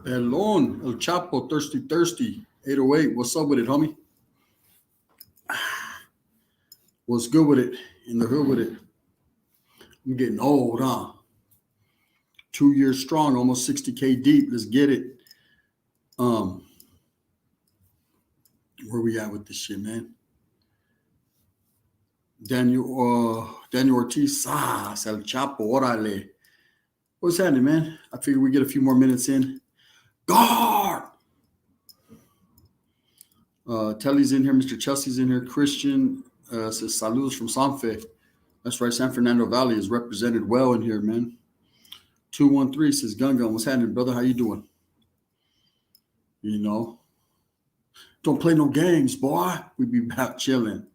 Pelon, El Chapo, thirsty. 808. What's up with it, homie? What's good with it? In the hood with it. I'm getting old, huh? 2 years strong, almost 60K deep. Let's get it. Um, where we at with this shit, man? Daniel Ortiz, El Chapo, orale. What's happening, man? I figure we get a few more minutes in. Guard! Telly's in here. Mr. Chelsea's in here. Christian says saludos from Sanfe. That's right. San Fernando Valley is represented well in here, man. 213 says Gun. What's happening, brother? How you doing? You know, don't play no games, boy. We be about chilling.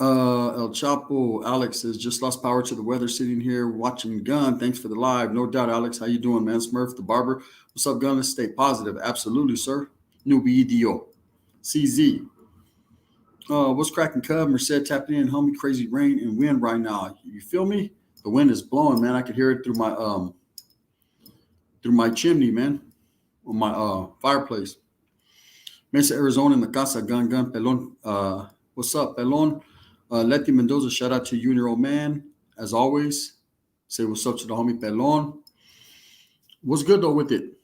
El Chapo, Alex says just lost power to the weather sitting here watching Gun. Thanks for the live. No doubt, Alex. How you doing, man? Smurf, the barber. What's up, Gun? Let's stay positive. Absolutely, sir. Newbie EDO. CZ. What's cracking, Cub? Merced tapping in, homie. Crazy rain and wind right now. You feel me? The wind is blowing, man. I could hear it through my chimney, man. On my fireplace. Mesa, Arizona in the casa. Gun, Pelon. What's up, Pelon? Letty Mendoza, shout out to you and your old man. As always, say what's up to the homie Pelon. What's good though with it?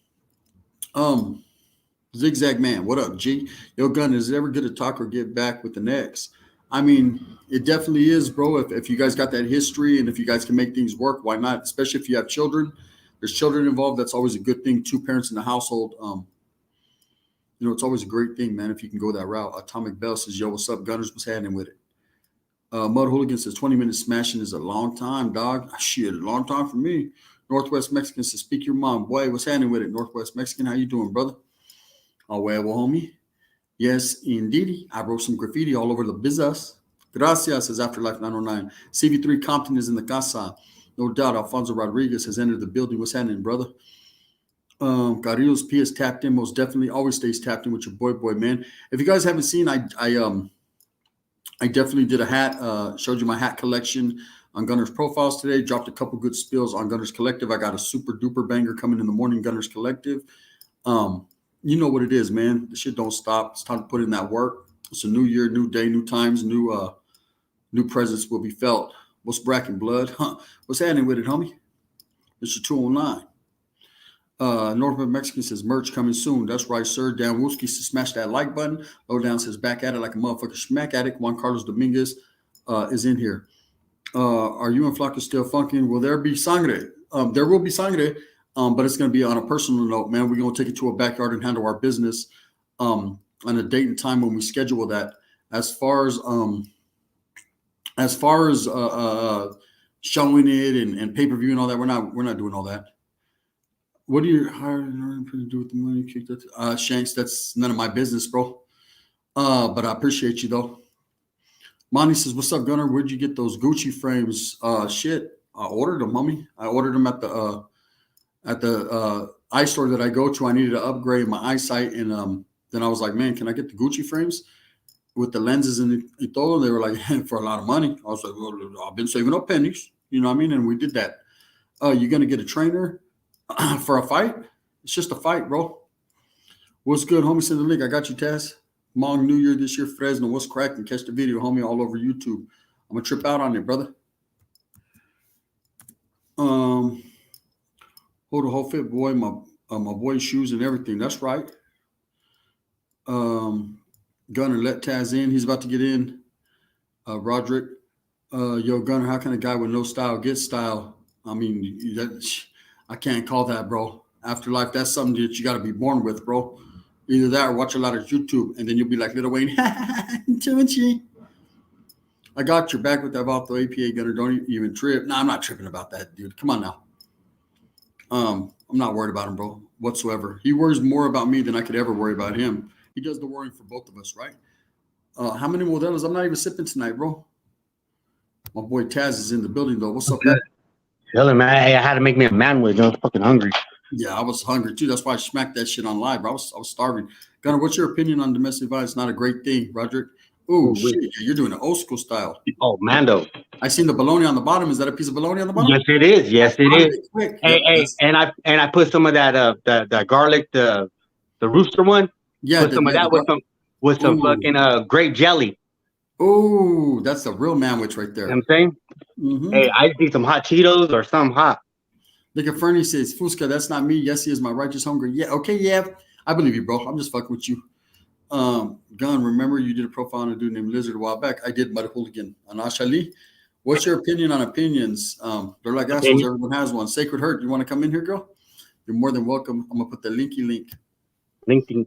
Zigzag Man, what up, G? Yo, Gun, is it ever good to talk or get back with the next? I mean, it definitely is, bro. If you guys got that history and if you guys can make things work, why not? Especially if you have children. There's children involved. That's always a good thing. Two parents in the household. It's always a great thing, man, if you can go that route. Atomic Bell says, yo, what's up, Gunners? What's happening with it? Mud Hooligan says 20 minutes smashing is a long time, dog. Shit, a long time for me. Northwest Mexican says, speak your mom. Boy, what's happening with it? Northwest Mexican, how you doing, brother? Oh, well, homie. Yes, indeed. I wrote some graffiti all over the business. Gracias, says Afterlife 909. CV3 Compton is in the casa. No doubt, Alfonso Rodriguez has entered the building. What's happening, brother? Carrillo's P is tapped in. Most definitely always stays tapped in with your boy, man. If you guys haven't seen, I definitely did a hat, showed you my hat collection on Gunners Profiles today. Dropped a couple good spills on Gunners Collective. I got a super duper banger coming in the morning, Gunners Collective. You know what it is, man. The shit don't stop. It's time to put in that work. It's a new year, new day, new times, new presence will be felt. What's bracking, blood? Huh? What's happening with it, homie? Mr. 209. Northern Mexican says merch coming soon. That's right, sir. Dan Wooski says smash that like button. Lowdown says back at it like a motherfucker smack at it. Juan Carlos Dominguez is in here. Are you and Flocka still funking? Will there be sangre? There will be sangre, but it's going to be on a personal note, man. We're going to take it to a backyard and handle our business on a date and time when we schedule that. As far as showing it and pay-per-view and all that, we're not doing all that. What do you do with the money? Shanks, that's none of my business, bro. But I appreciate you though. Monty says, "What's up, Gunner? Where'd you get those Gucci frames?" Shit, I ordered them, homie. I ordered them at the eye store that I go to. I needed to upgrade my eyesight, and then I was like, "Man, can I get the Gucci frames with the lenses and todo?" They were like, "For a lot of money." I was like, "Well, I've been saving up pennies, you know what I mean?" And we did that. You gonna get a trainer for a fight? It's just a fight, bro. What's good, homies in the league? I got you, Taz. Long New Year this year, Fresno. What's cracking? Catch the video, homie, all over YouTube. I'm gonna trip out on it, brother. Hold a whole fit, boy. My boy's shoes and everything. That's right. Gunner, let Taz in. He's about to get in. Roderick. Yo, Gunner, how can a guy with no style get style? I mean, I can't call that, bro. Afterlife, that's something that you got to be born with, bro. Either that or watch a lot of YouTube, and then you'll be like Lil Wayne. Don't you? I got your back with that Vato APA, Gunner. Don't even trip. No, I'm not tripping about that, dude. Come on now. I'm not worried about him, bro, whatsoever. He worries more about me than I could ever worry about him. He does the worrying for both of us, right? How many Modelos? I'm not even sipping tonight, bro. My boy Taz is in the building, though. What's up, man? Chilling, man. Hey, I had to make me a manwich. I was fucking hungry. Yeah, I was hungry too. That's why I smacked that shit on live, bro. I was starving. Gunner, what's your opinion on domestic violence? Not a great thing, Roderick. Oh shit! Yeah, you're doing an old school style. Oh, Mando. I seen the bologna on the bottom. Is that a piece of bologna on the bottom? Yes, it is. Yes, it is. Quick. Hey, Yep, and I put some of that the garlic, the rooster one. yeah, Put some of that with some fucking grape jelly. Oh, that's a real manwich right there. You know what I'm saying? Mm-hmm. Hey, I just need some hot Cheetos or something hot. Look at Fernie says, Fusca, that's not me. Yes, he is my righteous hunger. Yeah, okay, yeah. I believe you, bro. I'm just fucking with you. Gun, remember you did a profile on a dude named Lizard a while back. I did Mud Hooligan on Ashali. What's your opinion on opinions? They're like assholes. Everyone has one. Sacred Hurt, you want to come in here, girl? You're more than welcome. I'm gonna put the linky link. Linking.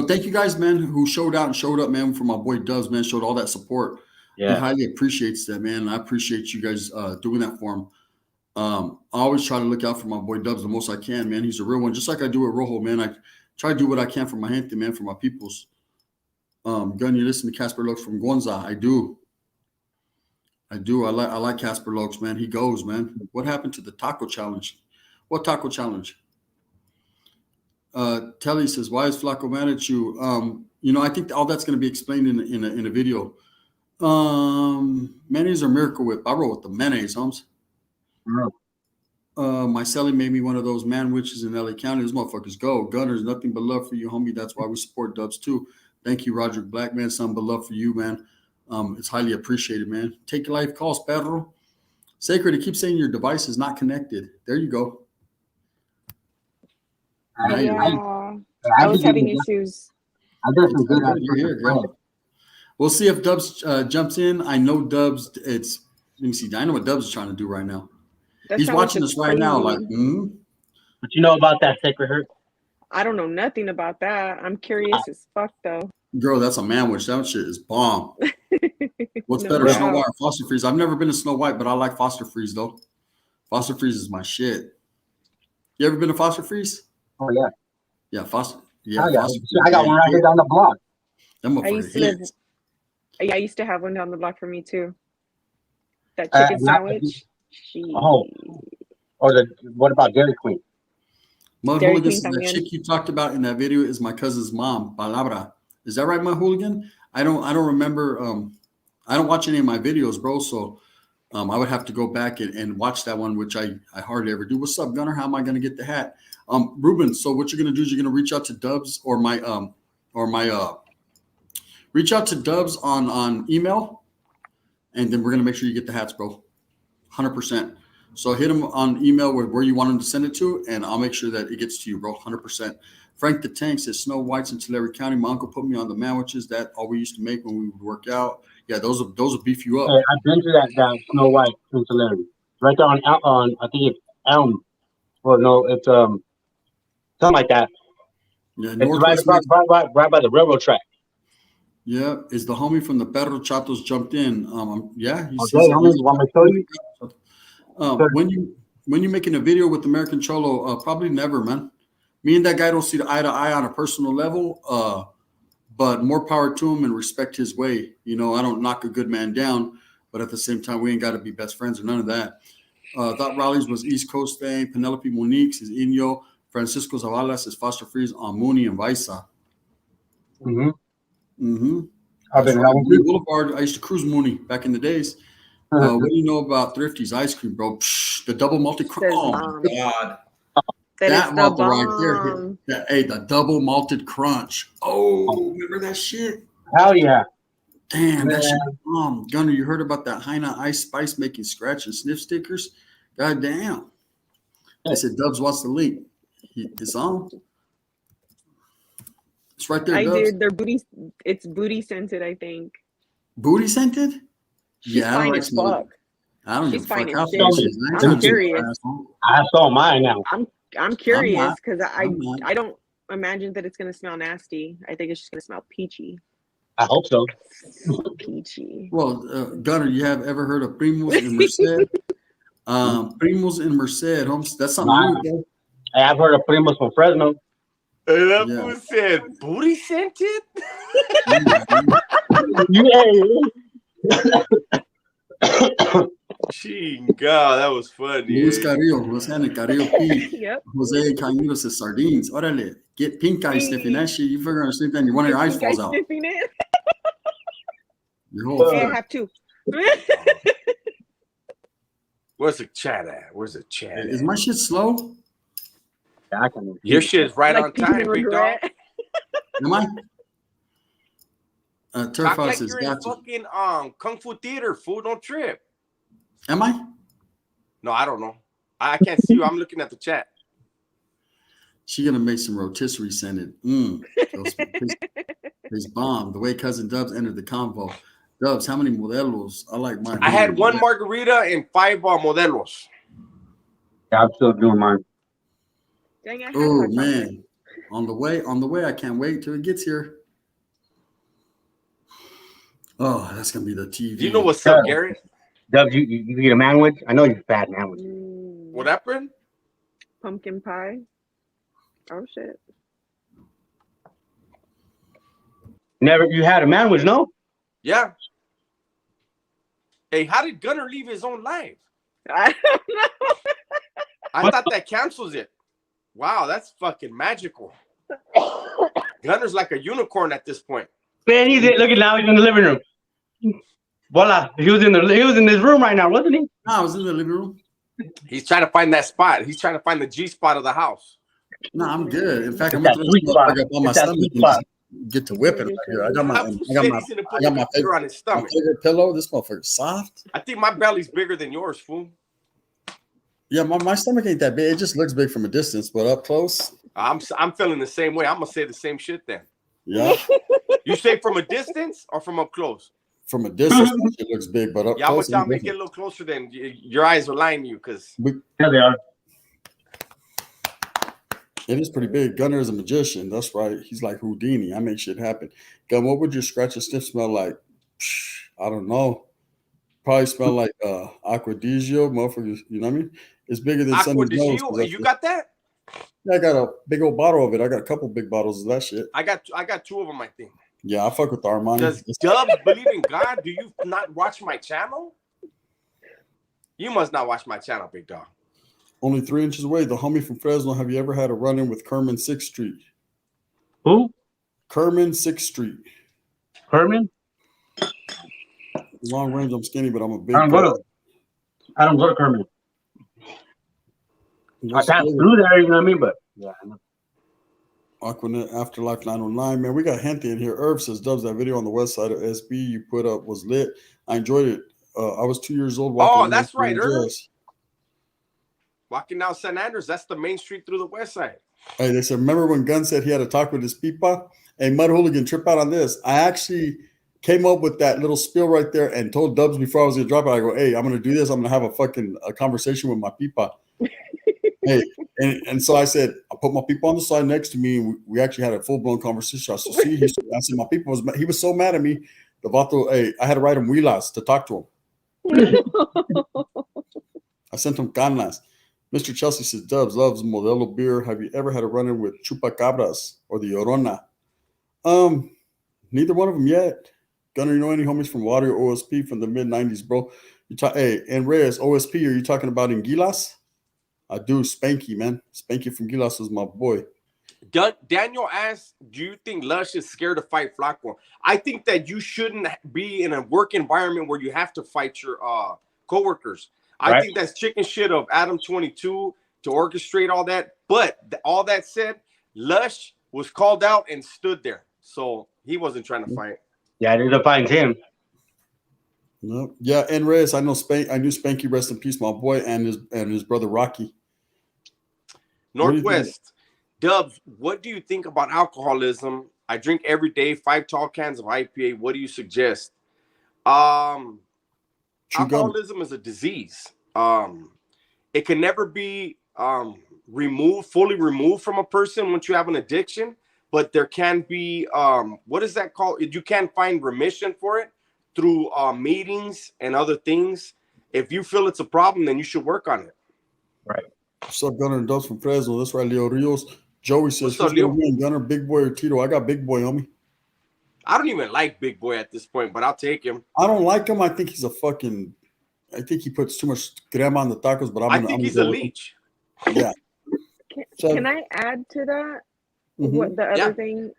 Thank you guys, man, who showed out and showed up, man, for my boy Dubs, man, showed all that support. Yeah. He highly appreciates that, man. And I appreciate you guys doing that for him. I always try to look out for my boy Dubs the most I can, man. He's a real one, just like I do with Rojo, man. I try to do what I can for my gente, man, for my peoples. Gun, you listen to Casper Lux from Gonza. I do. I like Casper Lux, man. He goes, man. What happened to the taco challenge? What taco challenge? Telly says, why is Flaco mad at you? I think all that's going to be explained in a video. Mayonnaise or Miracle Whip? I roll with the mayonnaise, Holmes. My celly made me one of those man witches in LA County. Those motherfuckers go. Gunners, nothing but love for you, homie. That's why we support Dubs too. Thank you, Roderick Black, man. Something but love for you, man. It's highly appreciated, man. Take your life calls, perro. Sacred, it keeps saying your device is not connected. There you go. Yeah, I was having issues. You're here, girl. We'll see if Dubs jumps in. I know Dubs. Let me see. I know what Dubs is trying to do right now. He's watching us right now. Like, But you know about that Sacred Hurt? I don't know nothing about that. I'm curious as fuck though. Girl, that's a manwich. That shit is bomb. What's better, Snow White or Foster Freeze? I've never been to Snow White, but I like Foster Freeze though. Foster Freeze is my shit. You ever been to Foster Freeze? Oh yeah. Yeah, Foster. Yeah, I got one right here down the block. I used to have one down the block for me too. That chicken sandwich. What about Dairy Queen? Mud Hooligan, the chick you talked about in that video is my cousin's mom, Palabra. Is that right, Mud Hooligan? I don't remember. I don't watch any of my videos, bro. So I would have to go back and watch that one, which I hardly ever do. What's up, Gunner? How am I going to get the hat? Ruben, so what you're going to do is you're going to reach out to Dubs reach out to Dubs on email, and then we're going to make sure you get the hats, bro. 100%. So hit him on email where you want him to send it to, and I'll make sure that it gets to you, bro. 100%. Frank the Tank says Snow White's in Tulare County. My uncle put me on the manwiches that all we used to make when we would work out. Yeah, those will beef you up. Hey, I've been to that Snow White in Tulare. Right there on I think it's Elm. Or no, it's something like that. Yeah, it's right by the railroad track. Yeah, is the homie from the Perro Chatos jumped in? Yeah, he's want me to tell you? When you making a video with American Cholo, probably never, man. Me and that guy don't see eye to eye on a personal level, but more power to him and respect his way. I don't knock a good man down, but at the same time, we ain't got to be best friends or none of that. Thought Raleigh's was East Coast thing. Penelope Monique's is Inyo. Francisco Zavalas is Foster Freeze on Mooney and Visa. I've been Boulevard. I used to cruise Mooney back in the days. What do you know about Thrifty's ice cream, bro? The double malted crunch. Oh my god, that malted right there. Hey, the double malted crunch. Oh, remember that shit? Hell yeah. Damn, that shit. Gunner, you heard about that Heina Ice Spice making scratch and sniff stickers? God damn. I said Dubs wants the link. It's on. It's right there. I Dubs. did. Their booty. It's booty scented, I think. Booty scented? She's fine as fuck. I don't give a fuck how fast she is. I'm curious. I saw mine now. I'm curious because I don't imagine that it's gonna smell nasty. I think it's just gonna smell peachy. I hope so. Peachy. Well, Gunner, you have ever heard of Primos in Merced? Primos in Merced, Holmes. That's something new, bro. Hey, I've heard of Primos from Fresno. Hey, that fool said booty scented? Chinga, that was funny. Luis Carrillo, what's happening? Carrillo P. Yep. Jose Cañudo says sardines. Órale, get pink eye sniffing. That shit, you figure sleep and one of your eyes falls out. Sniffing it. Your whole Yeah, I thing. have two. Where's the chat at? Where's the chat Is at? my shit slow? Yeah, I can. Your shit is right Like on peeing time, in big dog. regret. Am I? Turf Talk House like says, you're in gotcha. fucking Kung Fu Theater, fool. Don't trip. Am I? No, I don't know. I can't see you. I'm looking at the chat. She gonna make some rotisserie scented. It's bomb. The way cousin Dubs entered the convo. Dubs, how many modelos? I like mine. I had one margarita and 5 modelos. Yeah, I'm still doing mine. Dang, I have Oh hot chocolate. man, on the way. I can't wait till it gets here. Oh, that's gonna be the TV. You know what's up, Garrett? Dubs, you eat a manwich? I know you're fat manwich. What happened? Pumpkin pie. Oh shit. Never, you had a manwich, no? Yeah. Hey, how did Gunner leave his own life? I don't know. I thought that cancels it. Wow, that's fucking magical. Gunner's like a unicorn at this point. Man, look at now, he's in the living room. Voila, he was in this room right now, wasn't he? No, I was in the living room. He's trying to find that spot. He's trying to find the G spot of the house. No, I'm good. In fact, I'm It's gonna that sweet spot. throw this up on my It's that stomach sweet and spot. just get to whipping right here. I got my He's gonna put the computer on his stomach. favorite pillow. This motherfucker's soft. I think my belly's bigger than yours, fool. Yeah, my stomach ain't that big. It just looks big from a distance, but up close, I'm feeling the same way. I'm gonna say the same shit then. yeah. You say from a distance or from up close? From a distance, it looks big, but up Yeah, close, I'll it's make it a different. little closer then. Your eyes are lying to you because Yeah, they are. It is pretty big. Gunner is a magician. That's right. He's like Houdini. I make shit happen. Gun, what would your scratch and sniff smell like? I don't know. Probably smell like Aquadigio, motherfuckers. You know what I mean? It's bigger than Sunny's nose. 'cause Aquadigio, that's you what- got that? Yeah, I got a big old bottle of it. I got a couple big bottles of that shit. I got 2 of them, I think. Yeah, I fuck with the Armani. Does Dubs believe in God? Do you not watch my channel? You must not watch my channel, big dog. Only 3 inches away. The homie from Fresno. Have you ever had a run-in with Kerman 6th Street? Who? Kerman 6th Street. Herman? Long range, I'm skinny, but I'm a big I don't go to Kerman. I passed through there, you know what I mean? But yeah, I know. Aquanet Afterlife 909. Man, we got Gente in here. Irv says, Dubs, that video on the west side of SB you put up was lit. I enjoyed it. I was 2 years old. Oh, that's right, Irv. Dress. Walking down San Andreas, that's the main street through the west side. Hey, they said, remember when Gunn said he had to talk with his pipa? Hey, Mud Hooligan, trip out on this. I actually came up with that little spiel right there and told Dubs before I was going to drop it. I go, hey, I'm going to do this. I'm going to have a conversation with my pipa. Hey, and so I said, I put my people on the side next to me, and we actually had a full-blown conversation. I said, see, I said, my people he was so mad at me. The vato, hey, I had to write him huilas to talk to him. I sent him canas. Mr. Chelsea says, Dubs loves Modelo beer. Have you ever had a run-in with Chupacabras or the Llorona? Neither one of them yet. Gunner, you know any homies from Water or OSP from the mid-90s, bro? Hey, and Reyes, OSP, are you talking about in Gilas? I do. Spanky, man. Spanky from Gilas was my boy. Daniel asked, do you think Lush is scared to fight Flacco? I think that you shouldn't be in a work environment where you have to fight your coworkers. I think that's chicken shit of Adam 22 to orchestrate all that. But all that said, Lush was called out and stood there. So he wasn't trying to fight. Yeah, I ended up fighting him. No, yeah, and Reyes, I knew Spanky, rest in peace, my boy, and his brother Rocky. Northwest, Dubs, what do you think about alcoholism? I drink every day, 5 tall cans of IPA. What do you suggest? Alcoholism is a disease. It can never be fully removed from a person once you have an addiction, but there can be what is that called? You can find remission for it through meetings and other things. If you feel it's a problem, then you should work on it. Right. What's up, Gunner and Dubs from Fresno? That's right, Leo Rios. Joey says, What's up, Leo? Gunner, Big Boy or Tito? I got Big Boy, homie. I don't even like Big Boy at this point, but I'll take him. I don't like him. I think he's a fucking I think he puts too much crema on the tacos, but I think he's a leech. Yeah. Can I add to that? What the other thing?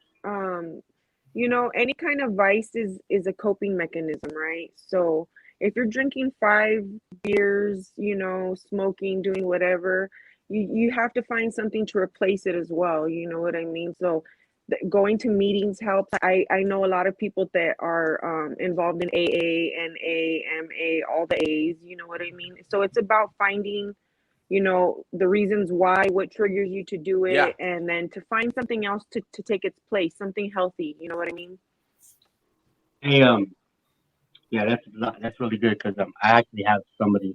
You know, any kind of vice is a coping mechanism, right? So if you're drinking 5 beers, you know, smoking, doing whatever, you have to find something to replace it as well. You know what I mean? So going to meetings helps. I know a lot of people that are involved in AA, NA, MA, all the A's. You know what I mean? So it's about finding, you know, the reasons why, what triggers you to do it, and then to find something else to take its place, something healthy. You know what I mean? Hey, yeah, that's really good because I actually have somebody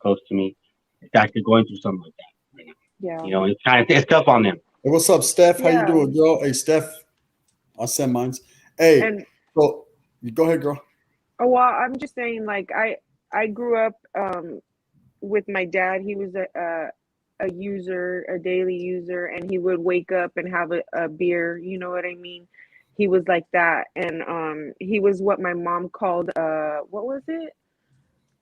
close to me that's actually going through something like that right now. Yeah. You know, it's tough on them. Hey, what's up, Steph? How you doing, girl? Hey, Steph. I'll send mines. Hey, so you go ahead, girl. Oh well, I'm just saying, like I grew up with my dad. He was a user, a daily user, and he would wake up and have a beer. You know what I mean? He was like that, and he was what my mom called what was it?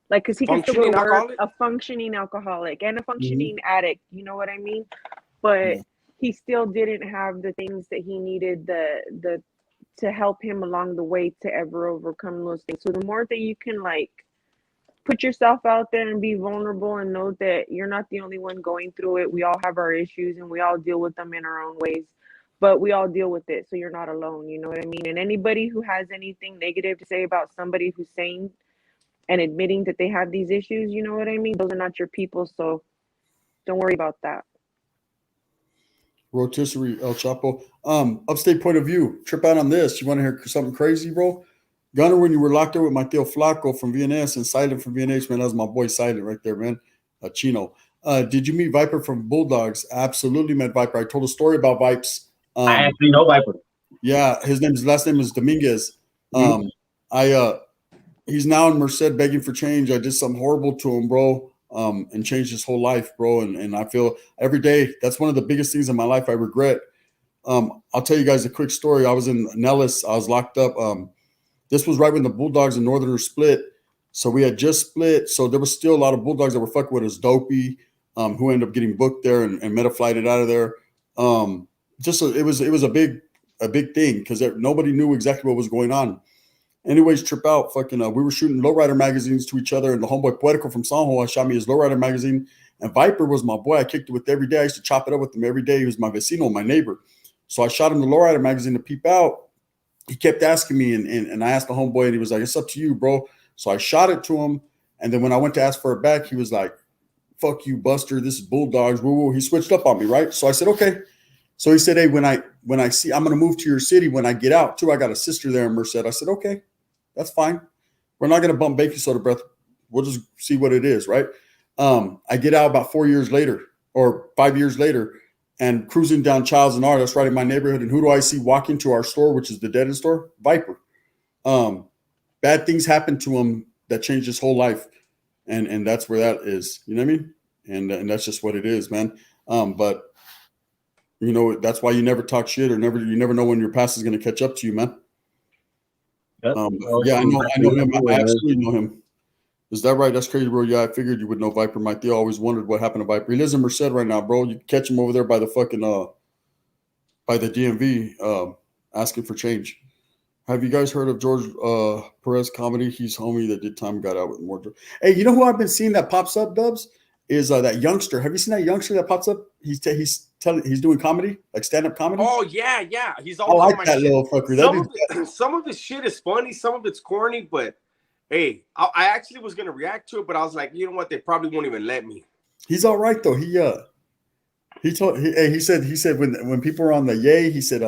Like, because he could still go to work, a functioning alcoholic and a functioning addict. You know what I mean? But he still didn't have the things that he needed the to help him along the way to ever overcome those things. So the more that you can like put yourself out there and be vulnerable and know that you're not the only one going through it. We all have our issues and we all deal with them in our own ways, but we all deal with it. So you're not alone. You know what I mean? And anybody who has anything negative to say about somebody who's saying and admitting that they have these issues, you know what I mean? Those are not your people. So don't worry about that. Rotisserie El Chapo. Upstate point of view. Trip out on this. You want to hear something crazy, bro? Gunner, when you were locked up with my Theo Flaco from VNS and Silent from VNH, man, that was my boy Silent right there, man. Chino. Did you meet Viper from Bulldogs? Absolutely met Viper. I told a story about Vipes. I actually know Viper. Yeah, his last name is Dominguez. He's now in Merced begging for change. I did something horrible to him, bro. And changed his whole life, bro. And I feel every day that's one of the biggest things in my life I regret. I'll tell you guys a quick story. I was in Nellis. I was locked up. This was right when the Bulldogs and Northerners split. So we had just split. So there was still a lot of Bulldogs that were fucking with us. Dopey, who ended up getting booked there and meta-flighted out of there. It was a big thing because nobody knew exactly what was going on. Anyways, trip out. Fucking, we were shooting lowrider magazines to each other, and the homeboy Poetico from Sanjo shot me his lowrider magazine. And Viper was my boy. I kicked it with every day. I used to chop it up with him every day. He was my vecino, my neighbor. So I shot him the lowrider magazine to peep out. He kept asking me, and I asked the homeboy, and he was like, "It's up to you, bro." So I shot it to him, and then when I went to ask for it back, he was like, "Fuck you, Buster. This is Bulldogs." Woo woo. He switched up on me, right? So I said, "Okay." So he said, "Hey, when I see, I'm gonna move to your city when I get out too. I got a sister there in Merced." I said, "Okay. That's fine. We're not going to bump baking soda breath. We'll just see what it is, right?" I get out about 4 years later or 5 years later and cruising down Childs and R. That's right in my neighborhood. And who do I see walking to our store, which is the Dead End store? Viper. Bad things happened to him that changed his whole life. And that's where that is. You know what I mean? And that's just what it is, man. But, you know, that's why you never talk shit or you never know when your past is going to catch up to you, man. Yep. Yeah, I know him. I absolutely know him. Is that right? That's crazy, bro. Yeah, I figured you would know Viper. My Theo always wondered what happened to Viper. He lives in Merced right now, bro. You can catch him over there by the fucking by the DMV asking for change. Have you guys heard of George Perez comedy? He's homie that did time, got out with more. Hey, you know who I've been seeing that pops up, Dubs? Is that youngster. Have you seen that youngster that pops up? He's doing comedy, like stand-up comedy. Oh yeah. He's all I like that little fucker. Some of his shit is funny, some of it's corny, but hey, I actually was gonna react to it, but I was like, you know what? They probably won't even let me. He's all right though. He said when people are on the yay, he said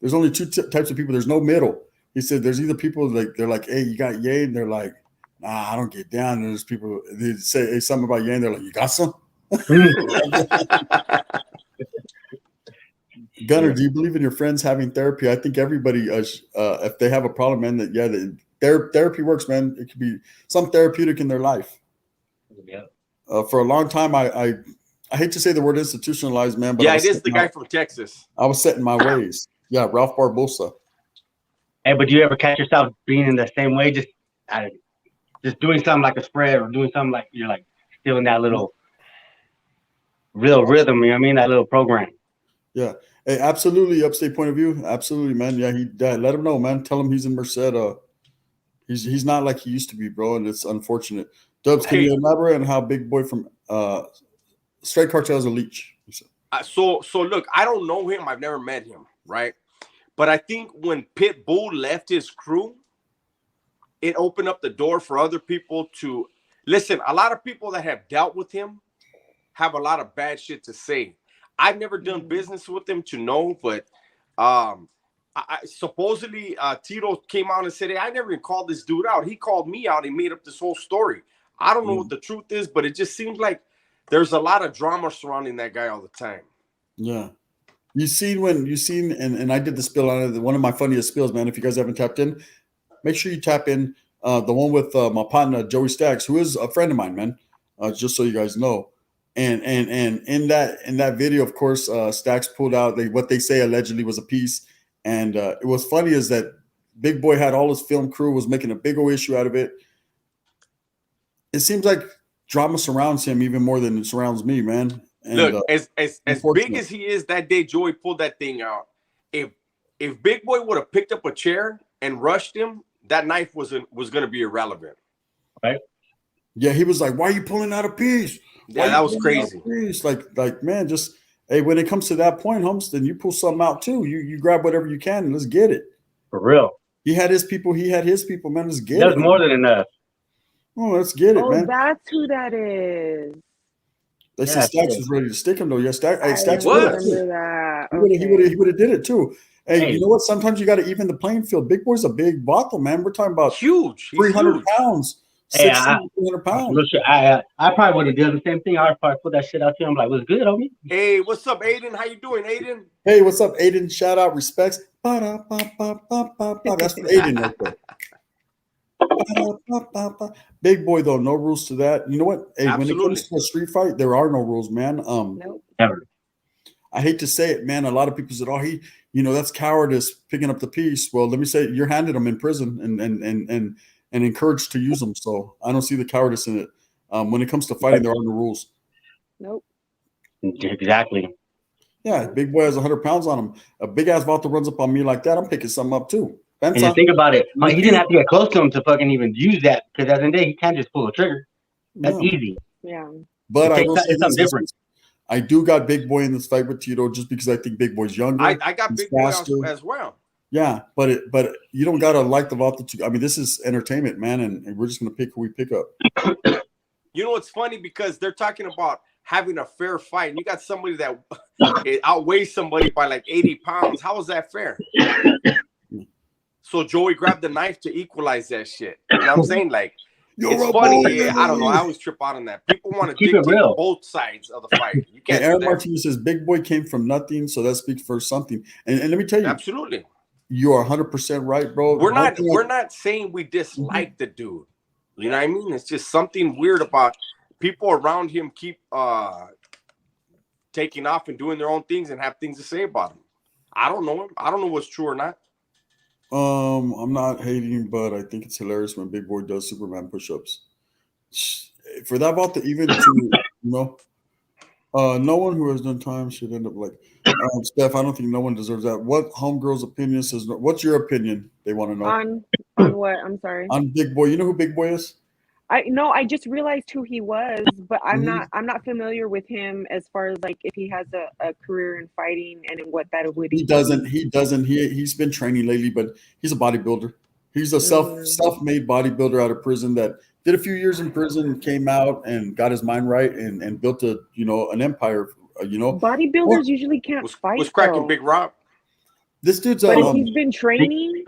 there's only two types of people. There's no middle. He said there's either people like they're like, hey, you got yay, and they're like, nah, I don't get down. And there's people they say something about yay, and they're like, you got some. Gunner, do you believe in your friends having therapy? I think everybody, if they have a problem, man, therapy works, man. It could be some therapeutic in their life. Yeah. For a long time, I hate to say the word institutionalized, man, but yeah, it is the guy from Texas. I was set in my ways. Yeah, Ralph Barbosa. Hey, but do you ever catch yourself being in the same way? Just I don't know. just doing something like a spread or doing something like you're like still in that little real rhythm. You know what I mean? That little program. Yeah. Hey, absolutely. Upstate point of view. Absolutely, man. Yeah, let him know, man. Tell him he's in Merced. He's not like he used to be, bro, and it's unfortunate. Dubs, can you elaborate on how Big Boy from Straight Cartel is a leech? So look, I don't know him. I've never met him, right? But I think when Pitbull left his crew, it opened up the door for other people to listen. A lot of people that have dealt with him have a lot of bad shit to say. I've never done business with him to know, but supposedly Tito came out and said, hey, I never even called this dude out. He called me out. He made up this whole story. I don't know what the truth is, but it just seems like there's a lot of drama surrounding that guy all the time. Yeah. And I did the spill on it, one of my funniest spills, man. If you guys haven't tapped in, make sure you tap in. The one with my partner, Joey Stacks, who is a friend of mine, man. Just so you guys know. And in that video, of course, Stacks pulled out what they say allegedly was a piece. And it was funny is that Big Boy had all his film crew, was making a big old issue out of it. It seems like drama surrounds him even more than it surrounds me, man. And, look, as big as he is, that day Joey pulled that thing out. If Big Boy would have picked up a chair and rushed him, that knife was going to be irrelevant. Right? Yeah, he was like, "Why are you pulling out a piece?" Yeah, that was crazy. Like, man, just hey, when it comes to that point, Holmes, then you pull something out too. You grab whatever you can and let's get it. For real. He had his people, man. Let's get it. There's more than enough. Oh, let's get it, man. Oh, that's who that is. They said Stacks was ready to stick him though. Yeah, Stacks would was. that. He would have did it too. Hey, you know what? Sometimes you got to even the playing field. Big Boy's a big bottle, man. We're talking about huge, 300 pounds. 300 pounds. I probably would have done the same thing. I would probably put that shit out to him. Like, what's good, homie? Hey, what's up, Aiden? How you doing, Aiden? Hey, what's up, Aiden? Shout out, respects. That's for Aiden right there. Big Boy though, no rules to that. You know what? Hey, when it comes to a street fight, there are no rules, man. Nope. Never. I hate to say it, man. A lot of people said, "Oh, that's cowardice picking up the piece." Well, let me say, you're handed them in prison and encouraged to use them. So I don't see the cowardice in it. When it comes to fighting, there are no rules. Nope. Exactly. Yeah, Big Boy has 100 pounds on him. A big ass vato runs up on me like that, I'm picking something up too. And you think about it, he didn't have to get close to him to fucking even use that, because at the end of the day, he can't just pull a trigger. That's easy. Yeah. But I will say something different. I do got Big Boy in this fight with Tito just because I think Big Boy's younger. I got Big Boy as well. Yeah, but you don't gotta like the vato. I mean, this is entertainment, man, and we're just gonna pick who we pick up. You know, it's funny because they're talking about having a fair fight, and you got somebody that outweighs somebody by like 80 pounds. How is that fair? So Joey grabbed the knife to equalize that shit. You know what I'm saying? Like, it's funny. Yeah, I don't know. I always trip out on that. People want to dictate both sides of the fight. You can't. Aaron Martinez says Big Boy came from nothing, so that speaks for something. And let me tell you, absolutely, you are 100% right, bro. We're not saying we dislike the dude. You know what I mean? It's just something weird about people around him keep taking off and doing their own things and have things to say about him. I don't know him. I don't know what's true or not. I'm not hating, but I think it's hilarious when Big Boy does Superman push-ups. For that about to even to no one who has done time should end up like Steph. I don't think no one deserves that. What homegirl's opinion says? What's your opinion? They want to know on what? I'm sorry. On Big Boy. You know who Big Boy is? I just realized who he was, but I'm not familiar with him as far as like if he has a career in fighting and in what that would. He doesn't. He's been training lately, but he's a bodybuilder. He's a self-made bodybuilder out of prison that did a few years in prison, came out and got his mind right and built an empire. Bodybuilders usually can't fight. Was cracking Big Rob. This dude's. But if he's been training,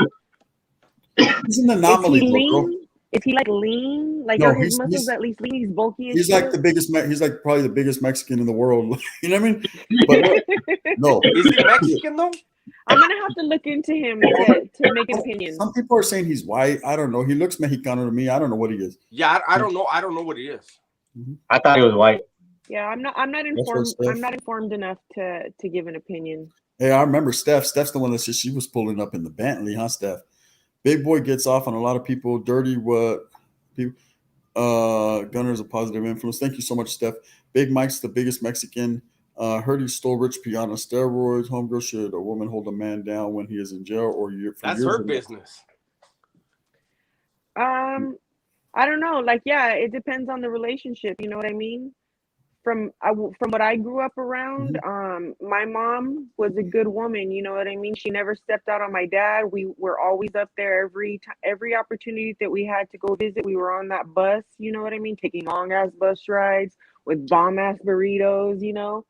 he's an anomaly, bro. Is he like lean? Like are his muscles at least lean? He's bulky. He's like the biggest. He's like probably the biggest Mexican in the world. You know what I mean? But no, is he Mexican though? I'm gonna have to look into him to make an opinion. Some people are saying he's white. I don't know. He looks Mexicano to me. I don't know what he is. Yeah, I don't know. I don't know what he is. I thought he was white. Yeah, I'm not informed. I'm not informed enough to give an opinion. Hey, I remember Steph. Steph's the one that said she was pulling up in the Bentley, huh, Steph? Big Boy gets off on a lot of people. Dirty what? people. Gunner is a positive influence. Thank you so much, Steph. Big Mike's the biggest Mexican. Heard he stole Rich Piana steroids. Homegirl, should a woman hold a man down when he is in jail or year? That's her business. I don't know. Like, yeah, it depends on the relationship. You know what I mean? From what I grew up around, my mom was a good woman. You know what I mean? She never stepped out on my dad. We were always up there every opportunity that we had to go visit. We were on that bus. You know what I mean? Taking long ass bus rides with bomb ass burritos. You know,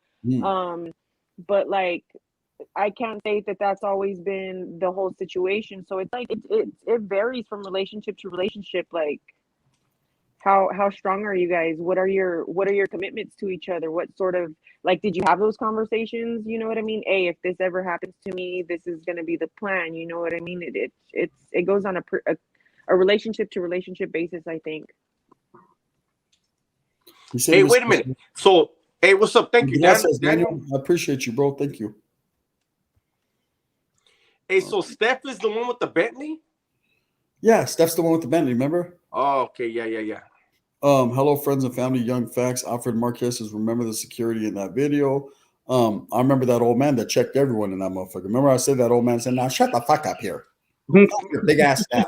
but like, I can't say that that's always been the whole situation. So it's like it varies from relationship to relationship. Like, how strong are you guys? What are your commitments to each other? What sort of, like, did you have those conversations? You know what I mean? Hey, if this ever happens to me, this is going to be the plan. You know what I mean? It goes on a relationship to relationship basis, I think. Hey, wait a minute. So, hey, what's up? Thank you, Daniel. I appreciate you, bro. Thank you. Hey, so Steph is the one with the Bentley? Yeah, Steph's the one with the Bentley, remember? Oh, okay. Yeah. Hello, friends and family, young facts. Alfred Marquez says, remember the security in that video. I remember that old man that checked everyone in that motherfucker. Remember I said that old man said, now shut the fuck up here. Fuck your big ass down.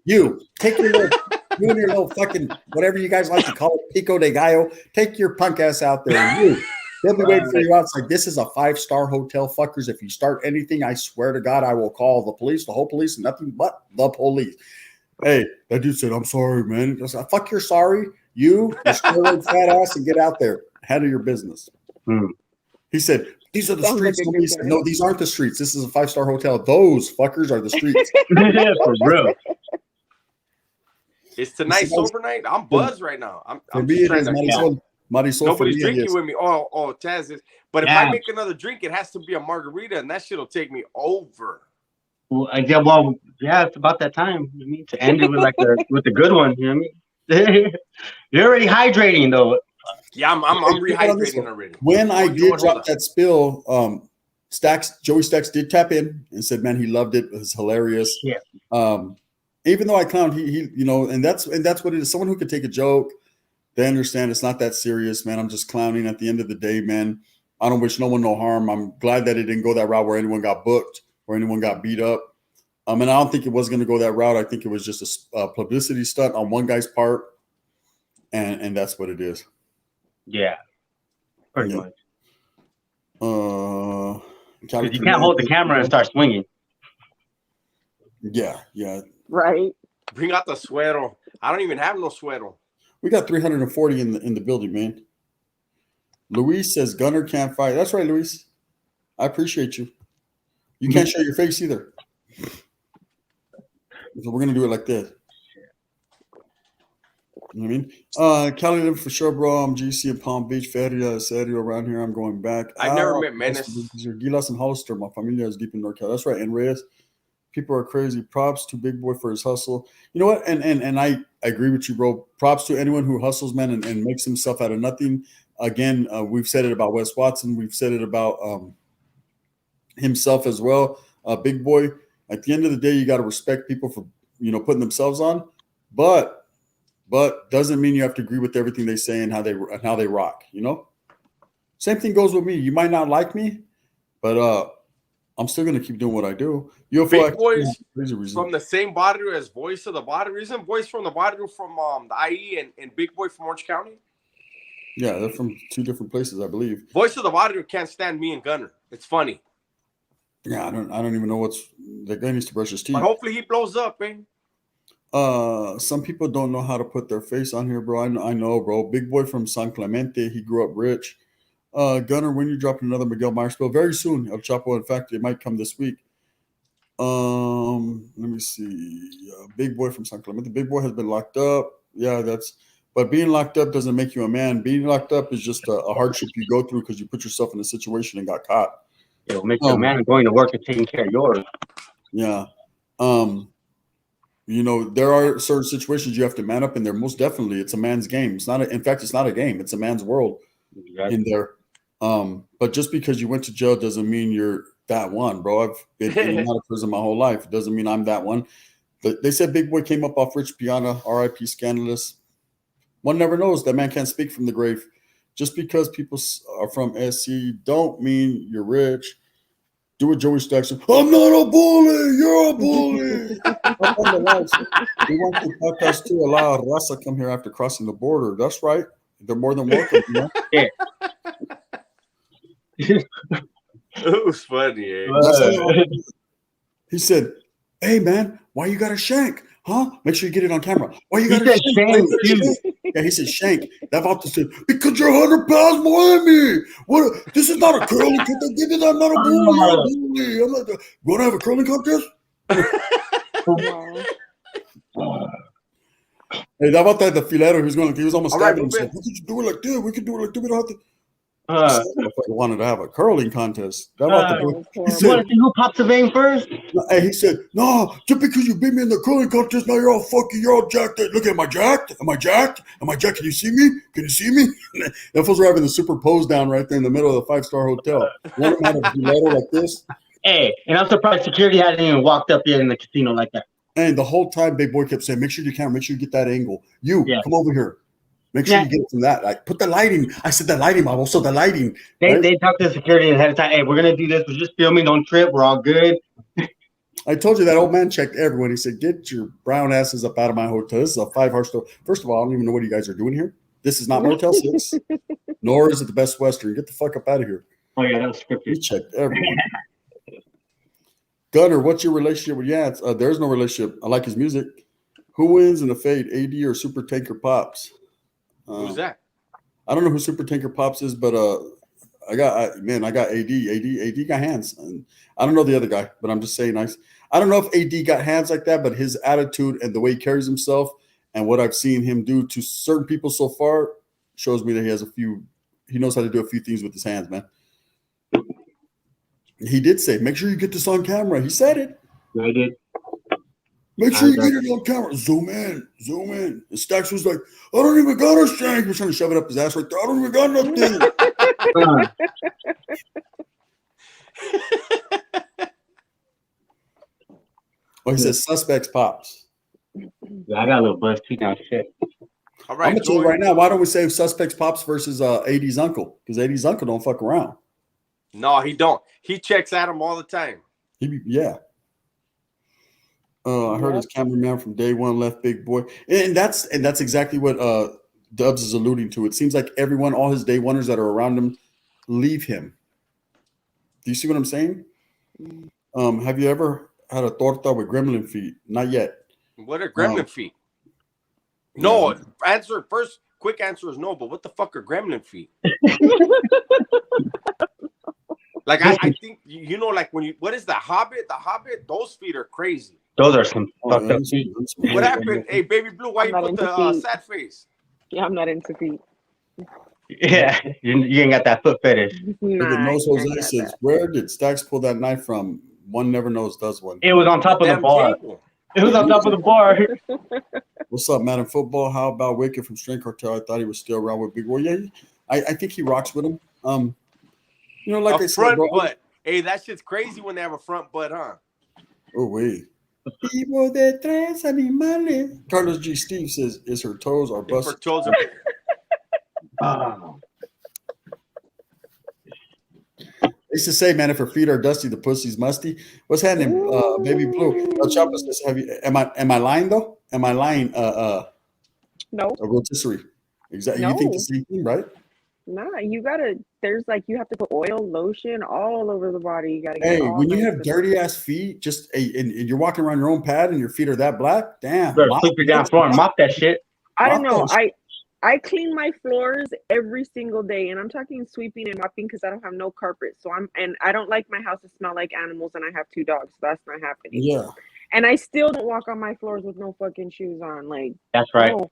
You, take your little, you and your little fucking, whatever you guys like to call it, pico de gallo, take your punk ass out there. You, they'll be waiting for you outside. This is a 5-star hotel, fuckers. If you start anything, I swear to God, I will call the police, the whole police, nothing but the police. Hey, that dude said, I'm sorry, man. I said, fuck, you're sorry. You, steroid fat ass, and get out there. Handle your business. He said, these are the streets. Like said, no, these aren't the streets. This is a 5-star hotel. Those fuckers are the streets. Yeah, for real. Is tonight sober night? I'm buzzed right now. For me, it is Marisol. Nobody's drinking with me. Oh, Taz is. But if I make another drink, it has to be a margarita, and that shit will take me over. Well, it's about that time. I mean, to end it with with the good one. You know what I mean? You're already hydrating though. Yeah, I'm rehydrating already. When I did drop that spill, Joey Stacks did tap in and said, "Man, he loved it. It was hilarious." Yeah. Even though I clowned, he you know, and that's what it is. Someone who could take a joke, they understand it's not that serious, man. I'm just clowning. At the end of the day, man, I don't wish no one no harm. I'm glad that it didn't go that route where anyone got booked or anyone got beat up. And I don't think it was going to go that route. I think it was just a publicity stunt on one guy's part, and that's what it is. Yeah, pretty much. Because you can't hold the camera and start swinging. Yeah. Right. Bring out the suero. I don't even have no suero. We got 340 in the building, man. Luis says Gunner can't fight. That's right, Luis. I appreciate you. You can't show your face either. So we're gonna do it like this. You know what I mean? Cali for sure, bro. I'm GC in Palm Beach, Feria, Serio around here. I'm going back. I've never met Menace. Gilas and Hollister. My familia is deep in NorCal. That's right. And Reyes. People are crazy. Props to Big Boy for his hustle. You know what? And I agree with you, bro. Props to anyone who hustles, man, and makes himself out of nothing. Again, we've said it about Wes Watson. We've said it about himself as well. Big Boy. At the end of the day, you got to respect people for putting themselves on, but doesn't mean you have to agree with everything they say and how they rock. Same thing goes with me. You might not like me, but I'm still gonna keep doing what I do. Big Boy's from the same barrio as Voice of the Barrio. Isn't Voice from the barrio from the IE and Big Boy from Orange County? Yeah, they're from two different places, I believe. Voice of the Barrio can't stand me and Gunner. It's funny. Yeah, I don't even know the guy needs to brush his teeth. But hopefully he blows up, man. Some people don't know how to put their face on here, bro. I know, bro. Big Boy from San Clemente. He grew up rich. Gunner, when you dropping another Miguel Myers spill? Very soon, El Chapo. In fact, it might come this week. Let me see. Big Boy from San Clemente. Big Boy has been locked up. Yeah, but being locked up doesn't make you a man. Being locked up is just a hardship you go through because you put yourself in a situation and got caught. It'll make you a man going to work and taking care of yours. Yeah. There are certain situations you have to man up in there. Most definitely, it's a man's game. It's not a game. It's a man's world in there. But just because you went to jail doesn't mean you're that one, bro. I've been in and out of prison my whole life. It doesn't mean I'm that one. They said Big Boy came up off Rich Piana, R.I.P. Scandalous. One never knows. That man can't speak from the grave. Just because people are from SC don't mean you're rich. Do what Joey Stacks said. I'm not a bully. You're a bully. Up on the lights. We want the podcast to allow Raza come here after crossing the border. That's right. They're more than welcome. You know? Yeah. It was funny. Eh? He said, "Hey man, why you got a shank? Huh? Make sure you get it on camera. Why you He got said a shank, shank?" Yeah, he said shank. That Vato said, "Because you're 100 pounds more than me. What? This is not a curling contest. Give it. I'm not a bully. I'm a bully. I'm not. Want to have a curling contest?" Wow. Hey, that Vato had the filero. He was almost All right, stabbing himself. move Why could you do it like this? We can do it like this. We don't have to. Uh, If I wanted to have a curling contest. That Uh, Vato, That was he you horrible. want to see who pops a vein first? Hey, he said, "No, just because you beat me in the curling contest, now you're all fucking, you're all jacked. Look, am I jacked? Am I jacked? Am I jacked? Can you see me? Can you see me?" That fools were having the super pose down right there in the middle of the 5-star hotel. One of them had a letter like this, Hey, and I'm surprised security hadn't even walked up yet in the casino like that. and the whole time, Big Boy kept saying, "Make sure you can, make sure you get that angle. You Yeah. come over here. Make sure Yeah. you get it from that. Like, put the lighting." I said, "The lighting, Bob. Also the lighting." They Right? they talked to the security ahead of time. Hey, we're gonna do this. We're just filming. Don't trip. We're all good. I told you that old man checked everyone. He said, "Get your brown asses up out of my hotel. This is a 5-star store. First of all, I don't even know what you guys are doing here. This is not Motel 6, nor is it the Best Western. Get the fuck up out of here." Oh yeah, that was He scripted. checked everyone. Gunner, what's your relationship with Yance? There's no relationship. I like his music. Who wins in the fade, AD or Super Tanker Pops? Who's that? I don't know who Super Tanker Pops is, but I got AD. AD got hands. And I don't know the other guy, but I'm just saying I don't know if AD got hands like that, but his attitude and the way he carries himself and what I've seen him do to certain people so far shows me that he knows how to do a few things with his hands, man. He did say, "Make sure you get this on camera." He said it. I did. Make sure you get it on camera. Zoom in. And Stacks was like, "I don't even got a shank." He was trying to shove it up his ass right there. "I don't even got nothing." Oh, he says suspects Pops. Yeah, I got a little buzz too now. Shit. All I'm right, gonna tell you Joey. right now, why don't we say suspects Pops versus AD's uncle? Because AD's uncle don't fuck around. No, he don't. He checks at him all the time. Yeah. I heard his cameraman from day one left Big Boy. And that's exactly what Dubs is alluding to. It seems like everyone, all his day oneers that are around him, leave him. Do you see what I'm saying? Have you ever had a torta with gremlin feet? Not yet. What are gremlin feet? No, quick answer is no, but what the fuck are gremlin feet? Like I think you know, like what is the Hobbit? The Hobbit, those feet are crazy. Those are some fucked yeah, up feet. What happened? Hey, Baby Blue, why I'm you not put into the feet. sad face? Yeah, I'm not into feet. Yeah, you ain't got that foot fetish. Look at Nah, Nose I Jose got says, that. "Where did Stacks pull that knife from? One never knows, does one." It was on top of the Damn bar. table. It was on top of the bar. What's up, Madam Football? How about Wicked from Strength Cartel? I thought he was still around with Big Boy. Yeah, I think he rocks with him. You know, like A I said, front bro. butt. Hey, that shit's crazy when they have a front butt, huh? Oh wait. Vivo de tres animales. Carlos G. Steve says, "Is her toes or If her busted?" toes are They used to say, "Man, if her feet are dusty, the pussy's musty." What's happening, Baby Blue? El Chapo says, Am I lying though? Am I lying? No, A rotisserie. Exactly. You think the same thing, right? nah, you gotta. There's like you have to put oil, lotion all over the body. You gotta get Hey, all when you nice have and- dirty ass feet, and you're walking around your own pad and your feet are that black, damn. Better sweep your down floor and mop that shit. I don't know. Mop those. I clean my floors every single day, and I'm talking sweeping and mopping because I don't have no carpet. So I don't like my house to smell like animals, and I have 2 dogs. So that's not happening. Yeah. And I still don't walk on my floors with no fucking shoes on. Like, That's right. no.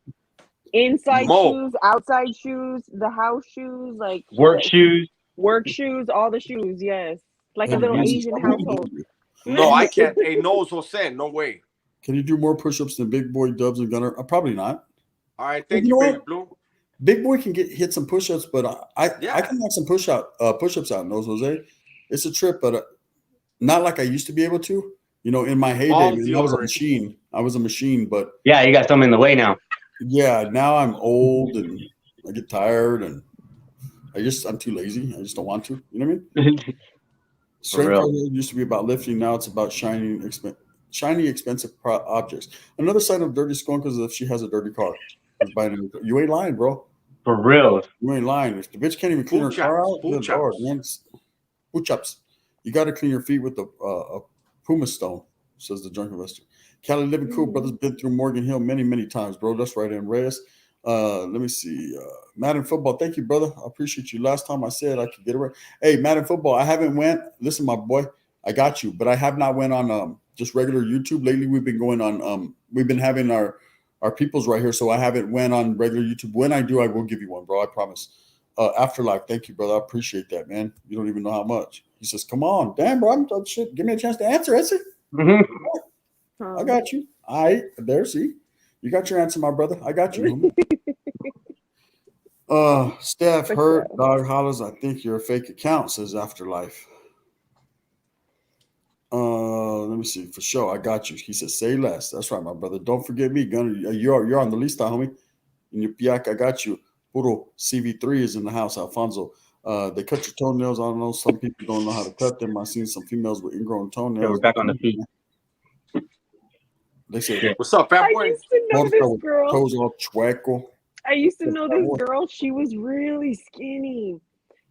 Inside Mo. shoes, outside shoes, the house shoes, like Work shoes. work shoes, all the shoes. Yes, like a And little Jesus, Asian how many household. do you do? no, I can't. Hey, no, Jose, no way. Can you do more push-ups than Big Boy, Dubs, and Gunner? Probably not. All right, thank You you, know Baby what? Blue. Big Boy can hit some push-ups, but I Yeah. can knock some push-ups out. Nose Jose, it's a trip, but not like I used to be able to. You know, in my heyday, Balls man, I was a deodorant. machine. I was a machine, but Yeah, you got something in the way now. yeah, now I'm old and I get tired and I'm too lazy. I just don't want to. You know what I mean? Strength real. training used to be about lifting. Now it's about shiny, expensive objects. Another sign of dirty skunk is if she has a dirty car. You ain't lying, bro. For real. You ain't lying. If the bitch can't even clean her car out, good lord, man. Push-ups. You got to clean your feet with a Puma stone, says the drunk investor. Cali living cool, brother's been through Morgan Hill many, many times, bro. That's right, in Reyes. Let me see. Madden Football, thank you, brother. I appreciate you. Last time I said I could get it right. Hey, Madden Football, I haven't went. Listen, my boy, I got you, but I have not went on just regular YouTube. Lately, we've been going on. We've been having our peoples right here, so I haven't went on regular YouTube. When I do, I will give you one, bro. I promise. Afterlife, thank you, brother. I appreciate that, man. You don't even know how much. He says, "Come on, damn, bro. I'm shit. Give me a chance to answer, Essie. I got you. See, you got your answer, my brother. I got you. Steph hurt. Dog hollers. I think you're a fake account. Says Afterlife. Let me see for sure. I got you. He says, "Say less." That's right, my brother. Don't forget me, Gunner. You're on the lista, homie. In your piak, I got you. Puro CV3 is in the house, Alfonso. They cut your toenails. I don't know. Some people don't know how to cut them. I've seen some females with ingrown toenails. Yeah, we're back on the feet. They say, "What's up, fat boy?" I used to know this girl. Toes all chueco. I used to know this girl. She was really skinny,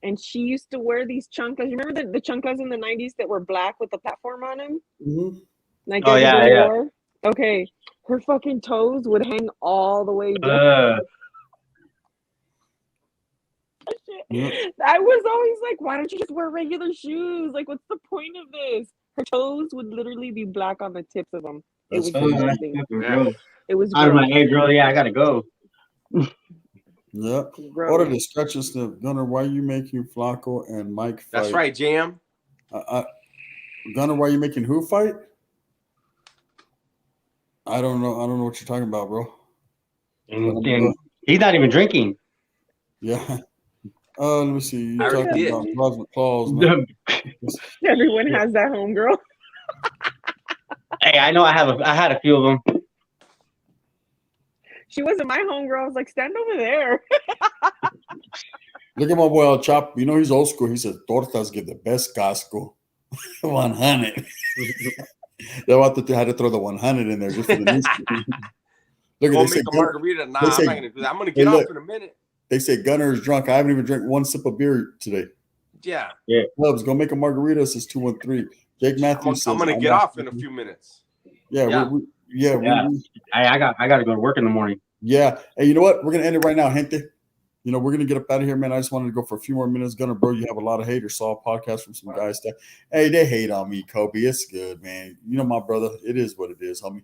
and she used to wear these chunkas. You remember the chunkas in the 90s that were black with the platform on them? Mm-hmm. Like oh yeah. wore? Okay, her fucking toes would hang all the way down. I was always like, why don't you just wear regular shoes? Like, what's the point of this? Her toes would literally be black on the tips of them. It was disgusting. It was out of my age, girl. Yeah, I gotta go. Yeah. Order the stretches. Gunner, why are you making Flacco and Mike fight? That's right, Jam. Gunner, why are you making who fight? I don't know. I don't know what you're talking about, bro. And he's not even drinking. Yeah. Let me see. You're I talking about plasma claws, man. Everyone has that homegirl. Hey, I know. I had a few of them. She wasn't my homegirl. I was like, stand over there. Look at my boy El Chop. You know he's old school. He says tortas give the best casco. 100. They had to throw the 100 in there just for the news. Look at make a margarita. Nah, I'm not gonna do that. I'm gonna get off in a minute. They say Gunner is drunk. I haven't even drank one sip of beer today. Yeah. Clubs, go make a margarita. Says 213. Jake Matthews says, I'm gonna get off in a few minutes. Yeah. I got to go to work in the morning. Yeah. Hey, you know what? We're gonna end it right now, gente. You know, we're gonna get up out of here, man. I just wanted to go for a few more minutes. Gunner, bro, you have a lot of haters. Saw a podcast from some guys that, hey, they hate on me, Kobe. It's good, man. You know, my brother, it is what it is, homie.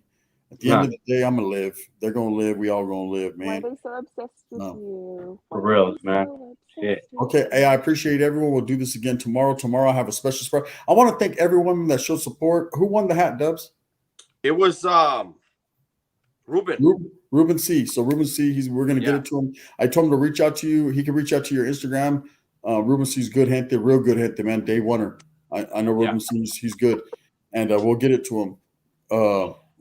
At the end of the day, I'm gonna live. They're gonna live. We all gonna live, man. Why are they so obsessed with you? For real, man. Shit. Okay, hey, I appreciate everyone. We'll do this again tomorrow. Tomorrow I have a special surprise. I want to thank everyone that showed support. Who won the hat, Dubs? It was Ruben. Ruben C. So Ruben C. We're gonna get it to him. I told him to reach out to you. He can reach out to your Instagram. Ruben C's good gente, real good gente, man. Day oneer. I know Ruben C. He's good, and we'll get it to him.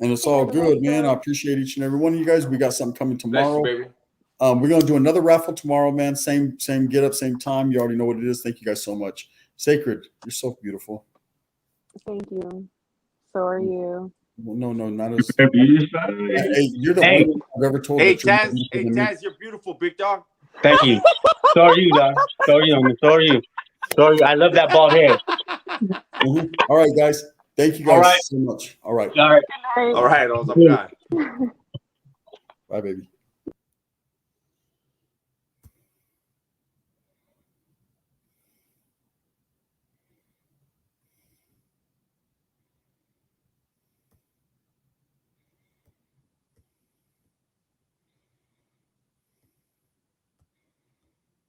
And it's all good, man. I appreciate each and every one of you guys. We got something coming tomorrow. Bless you, baby. We're gonna do another raffle tomorrow, man. Same get up, same time. You already know what it is. Thank you guys so much. Sacred, you're so beautiful. Thank you. So are you. Well, no, not as. Hey, you're the one I've ever told. Hey, Taz. Hey, Taz, you're beautiful, big dog. Thank you. So are you, dog. So are you, homie. So are you. So are you. I love that bald head. All right, guys. Thank you guys so much. All right. All right. Good night. All right. All right. Bye, baby.